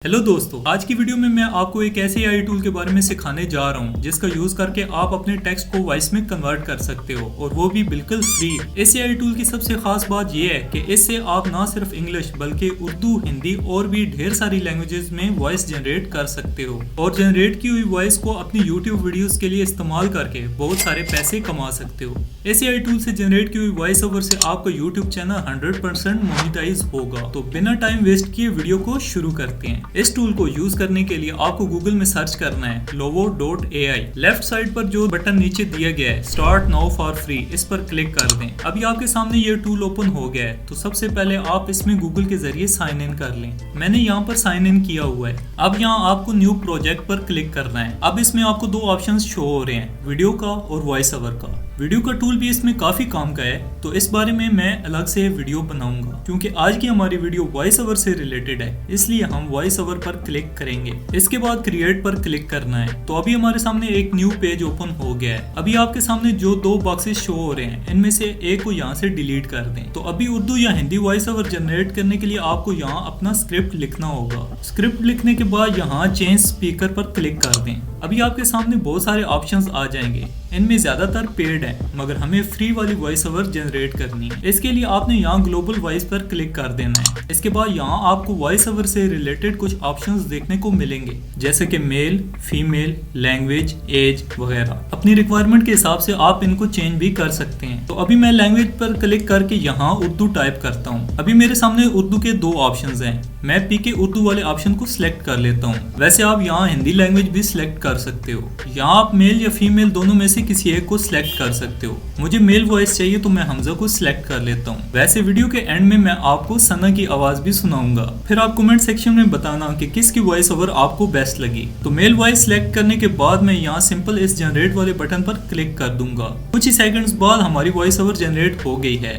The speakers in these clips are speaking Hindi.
हेलो दोस्तों, आज की वीडियो में मैं आपको एक ऐसे एआई टूल के बारे में सिखाने जा रहा हूं जिसका यूज करके आप अपने टेक्स्ट को वॉइस में कन्वर्ट कर सकते हो और वो भी बिल्कुल फ्री। इस एआई टूल की सबसे खास बात यह है कि इससे आप ना सिर्फ इंग्लिश बल्कि उर्दू, हिंदी और भी ढेर सारी लैंग्वेजेस में वॉइस जनरेट कर सकते हो और जनरेट की हुई वॉइस को अपनी यूट्यूब वीडियोस के लिए इस्तेमाल करके बहुत सारे पैसे कमा सकते हो। इस एआई टूल से जनरेट की हुई वॉइस ओवर से आपका यूट्यूब चैनल 100% मोनेटाइज होगा। तो बिना टाइम वेस्ट किए वीडियो को शुरू करते हैं। इस टूल को यूज करने के लिए आपको गूगल में सर्च करना है lovo.ai। लेफ्ट साइड पर जो बटन नीचे दिया गया है स्टार्ट नाउ फॉर फ्री, इस पर क्लिक कर दें। अभी आपके सामने ये टूल ओपन हो गया है, तो सबसे पहले आप इसमें गूगल के जरिए साइन इन कर लें। मैंने यहाँ पर साइन इन किया हुआ है। अब यहाँ आपको न्यू प्रोजेक्ट पर क्लिक करना है। अब इसमें आपको दो ऑप्शन शो हो रहे हैं, वीडियो का और वॉइस ओवर का। वीडियो का टूल भी इसमें काफी काम का है, तो इस बारे में मैं अलग से वीडियो बनाऊंगा। क्योंकि आज की हमारी वीडियो वॉइस ओवर से रिलेटेड है, इसलिए हम वॉइस ओवर पर क्लिक करेंगे। इसके बाद क्रिएट पर क्लिक करना है। तो अभी हमारे सामने एक न्यू पेज ओपन हो गया है। अभी आपके सामने जो दो बॉक्सेस शो हो रहे हैं, इनमें से एक को यहाँ से डिलीट कर दें। तो अभी उर्दू या हिंदी वॉइस ओवर जनरेट करने के लिए आपको यहाँ अपना स्क्रिप्ट लिखना होगा। स्क्रिप्ट लिखने के बाद यहाँ चेंज स्पीकर पर क्लिक कर दें। अभी आपके सामने बहुत सारे ऑप्शंस आ जाएंगे। इनमें ज्यादातर पेड है, मगर हमें फ्री वाली वॉइस ओवर जनरेट करनी है। इसके लिए आपने यहाँ ग्लोबल वॉइस पर क्लिक कर देना है। इसके बाद यहाँ आपको वॉइस ओवर से रिलेटेड कुछ ऑप्शंस देखने को मिलेंगे, जैसे कि मेल, फीमेल, लैंग्वेज, एज वगैरह। अपनी रिक्वायरमेंट के हिसाब से आप इनको चेंज भी कर सकते हैं। तो अभी मैं लैंग्वेज पर क्लिक करके यहाँ उर्दू टाइप करता हूँ। अभी मेरे सामने उर्दू के दो ऑप्शंस हैं। मैं पीके उर्दू वाले ऑप्शन को सिलेक्ट कर लेता हूँ। वैसे आप यहाँ हिंदी लैंग्वेज भी सिलेक्ट कर सकते हो। यहाँ आप मेल या फीमेल दोनों में से किसी एक को सिलेक्ट कर सकते हो। मुझे मेल वॉइस चाहिए, तो मैं हमजा को सिलेक्ट कर लेता हूँ। वैसे वीडियो के एंड में मैं आपको सना की आवाज भी सुनाऊंगा। फिर आप कमेंट सेक्शन में बताना कि किसकी वॉइस ओवर आपको बेस्ट लगी। तो मेल वॉइस सिलेक्ट करने के बाद मैं यहाँ सिंपल इस जनरेट वाले बटन पर क्लिक कर दूंगा। कुछ ही सेकंड्स बाद हमारी वॉइस ओवर जनरेट हो गई है।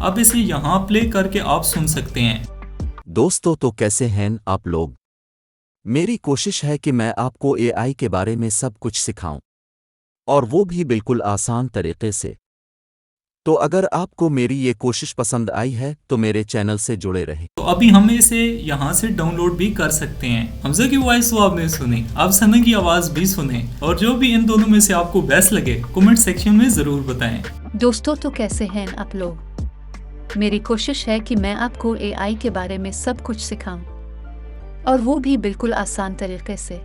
अब इसे यहाँ प्ले करके आप सुन सकते हैं। दोस्तों, तो कैसे हैं आप लोग। मेरी कोशिश है कि मैं आपको एआई के बारे में सब कुछ सिखाऊं, और वो भी बिल्कुल आसान तरीके से। तो अगर आपको मेरी ये कोशिश पसंद आई है तो मेरे चैनल से जुड़े रहें। तो अभी हम इसे यहाँ से डाउनलोड भी कर सकते हैं। हमजा की वॉइस तो आपने सुनी, अब सना की आवाज भी सुने, और जो भी इन दोनों में से आपको बेस्ट लगे कमेंट सेक्शन में जरूर बताएं। दोस्तों, तो कैसे हैं आप लोग। मेरी कोशिश है कि मैं आपको एआई के बारे में सब कुछ सिखाऊं, और वो भी बिल्कुल आसान तरीके से।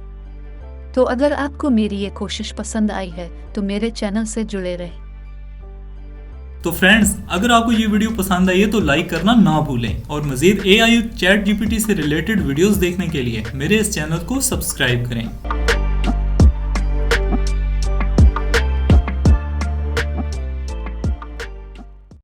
तो अगर आपको मेरी ये कोशिश पसंद आई है तो मेरे चैनल से जुड़े रहें। तो फ्रेंड्स, अगर आपको ये वीडियो पसंद आई है तो लाइक करना ना भूलें, और मजीद एआई चैट जीपीटी से रिलेटेड वीडियोस देखने के लिए मेरे इस चैनल को सब्सक्राइब करें।